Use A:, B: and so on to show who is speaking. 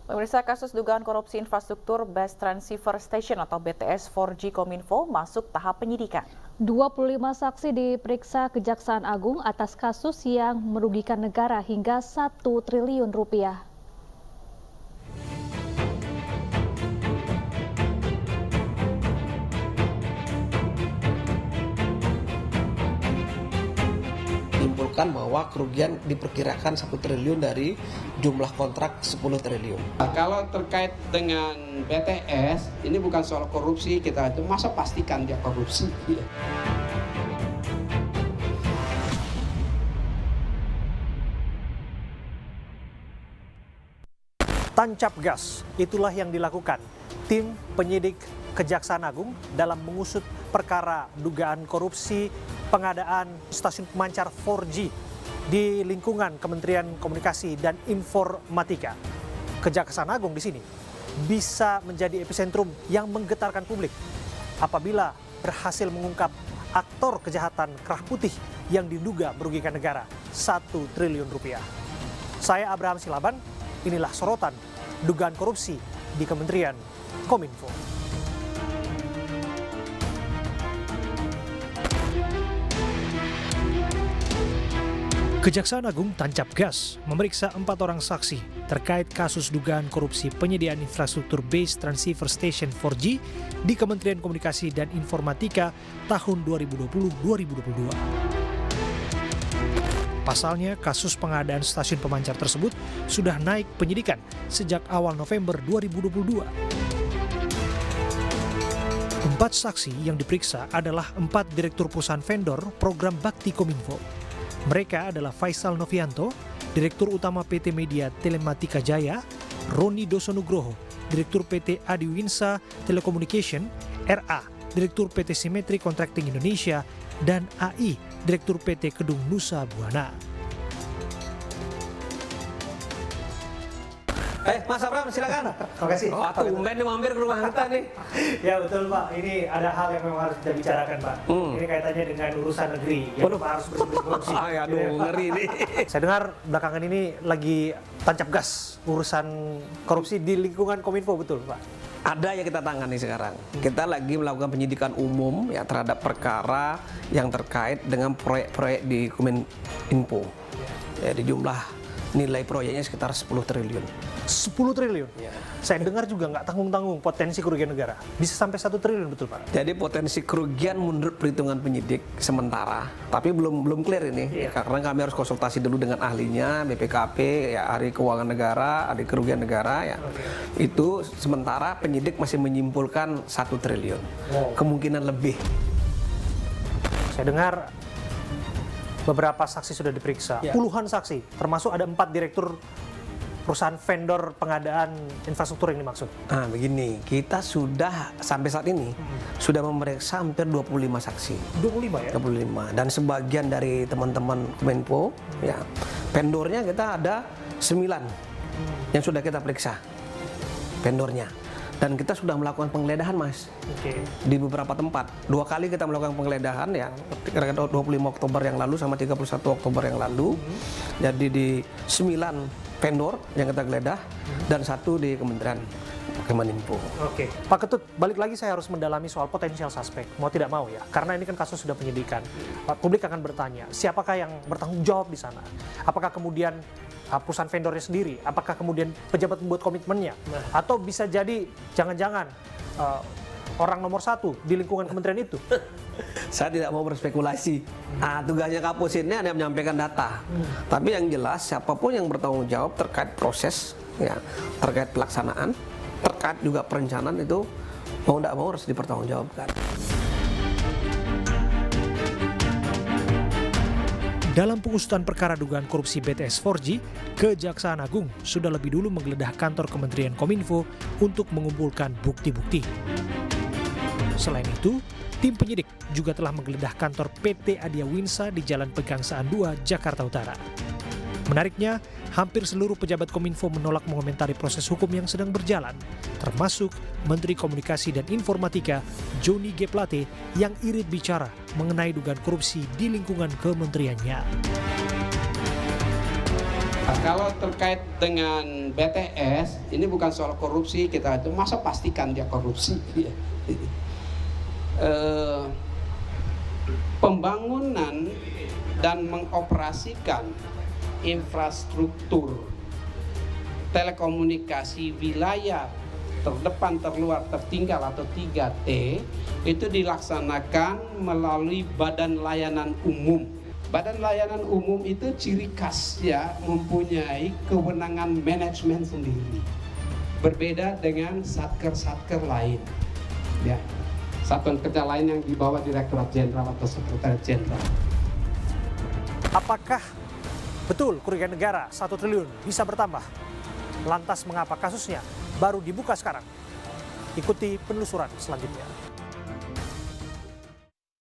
A: Pemirsa, kasus dugaan korupsi infrastruktur Base Transceiver Station atau BTS 4G Kominfo masuk tahap penyidikan.
B: 25 saksi diperiksa Kejaksaan Agung atas kasus yang merugikan negara hingga 1 triliun rupiah.
C: Menyimpulkan bahwa kerugian diperkirakan 1 triliun dari jumlah kontrak 10 triliun.
D: Kalau terkait dengan BTS, ini bukan soal korupsi, kita itu masa pastikan dia korupsi.
E: Tancap gas, itulah yang dilakukan tim penyidik Kejaksaan Agung dalam mengusut perkara dugaan korupsi pengadaan stasiun pemancar 4G di lingkungan Kementerian Komunikasi dan Informatika. Kejaksaan Agung di sini bisa menjadi epicentrum yang menggetarkan publik apabila berhasil mengungkap aktor kejahatan kerah putih yang diduga merugikan negara 1 triliun rupiah. Saya Abraham Silaban, inilah sorotan dugaan korupsi di Kementerian Kominfo. Kejaksaan Agung tancap gas memeriksa 4 orang saksi terkait kasus dugaan korupsi penyediaan infrastruktur Base Transceiver Station 4G di Kementerian Komunikasi dan Informatika tahun 2020-2022. Pasalnya, kasus pengadaan stasiun pemancar tersebut sudah naik penyidikan sejak awal November 2022. 4 saksi yang diperiksa adalah 4 direktur perusahaan vendor program Bakti Kominfo. Mereka adalah Faisal Novianto, Direktur Utama PT Media Telematika Jaya, Roni Dosonugroho, Direktur PT Adiwinsa Telecommunication, RA, Direktur PT Simetri Contracting Indonesia, dan AI, Direktur PT Kedung Nusa Buana.
C: Mas Abram, silakan.
E: Terima kasih.
C: Tumben nih mampir ke rumah kita nih.
E: Ya betul Pak, ini ada hal yang memang harus kita bicarakan Pak. Ini kaitannya dengan urusan negeri yang harus bersih korupsi.
C: Aduh, ngeri nih.
E: Saya dengar belakangan ini lagi tancap gas urusan korupsi di lingkungan Kominfo, betul Pak?
C: Ada yang kita tangani sekarang. Kita lagi melakukan penyidikan umum ya terhadap perkara yang terkait dengan proyek-proyek di Kominfo. Ya, di jumlah nilai proyeknya sekitar 10 triliun.
E: 10 triliun? Ya. Saya dengar juga nggak tanggung-tanggung potensi kerugian negara. Bisa sampai 1 triliun, betul Pak?
C: Jadi potensi kerugian menurut perhitungan penyidik sementara, tapi belum clear ini. Karena kami harus konsultasi dulu dengan ahlinya, BPKP, ya Ahli Keuangan Negara, Ahli Kerugian Negara, ya. Itu sementara penyidik masih menyimpulkan 1 triliun. Kemungkinan lebih.
E: Saya dengar beberapa saksi sudah diperiksa, puluhan saksi, termasuk ada 4 direktur perusahaan vendor pengadaan infrastruktur yang dimaksud.
C: Nah begini, kita sudah sampai saat ini sudah memeriksa hampir 25 saksi.
E: 25 ya?
C: 25. Dan sebagian dari teman-teman Kominfo, ya vendornya kita ada 9 yang sudah kita periksa vendornya. Dan kita sudah melakukan penggeledahan, Mas. Di beberapa tempat. 2 kali kita melakukan penggeledahan ya. Kira-kira 25 Oktober yang lalu sama 31 Oktober yang lalu. Jadi di 9 vendor yang kita geledah dan 1 di Kementerian Kominfo.
E: Oke. Pak Ketut, balik lagi saya harus mendalami soal potensial suspek. Mau tidak mau ya. Karena ini kan kasus sudah penyidikan. Publik akan bertanya, siapakah yang bertanggung jawab di sana? Apakah kemudian perusahaan vendornya sendiri, apakah kemudian pejabat membuat komitmennya, atau bisa jadi jangan-jangan orang nomor 1 di lingkungan kementerian itu?
C: Saya tidak mau berspekulasi. Tugasnya Kapus ini ada yang menyampaikan data. Tapi yang jelas siapapun yang bertanggung jawab terkait proses, ya, terkait pelaksanaan, terkait juga perencanaan itu mau tidak mau harus dipertanggungjawabkan.
E: Dalam pengusutan perkara dugaan korupsi BTS 4G, Kejaksaan Agung sudah lebih dulu menggeledah kantor Kementerian Kominfo untuk mengumpulkan bukti-bukti. Selain itu, tim penyidik juga telah menggeledah kantor PT Adiwinsa di Jalan Pegangsaan 2, Jakarta Utara. Menariknya, hampir seluruh pejabat Kominfo menolak mengomentari proses hukum yang sedang berjalan, termasuk Menteri Komunikasi dan Informatika Johnny G. Plate yang irit bicara mengenai dugaan korupsi di lingkungan kementeriannya.
D: Nah, kalau terkait dengan BTS, ini bukan soal korupsi, kita itu masa pastikan dia korupsi. Pembangunan dan mengoperasikan infrastruktur telekomunikasi wilayah terdepan, terluar, tertinggal atau 3T itu dilaksanakan melalui Badan Layanan Umum. Badan Layanan Umum itu ciri khas ya mempunyai kewenangan manajemen sendiri. Berbeda dengan satker-satker lain. Ya. Satuan kerja lain yang di bawah Direktorat Jenderal atau Sekretariat Jenderal.
E: Apakah betul kerugian negara 1 triliun bisa bertambah? Lantas mengapa kasusnya baru dibuka sekarang? Ikuti penelusuran selanjutnya.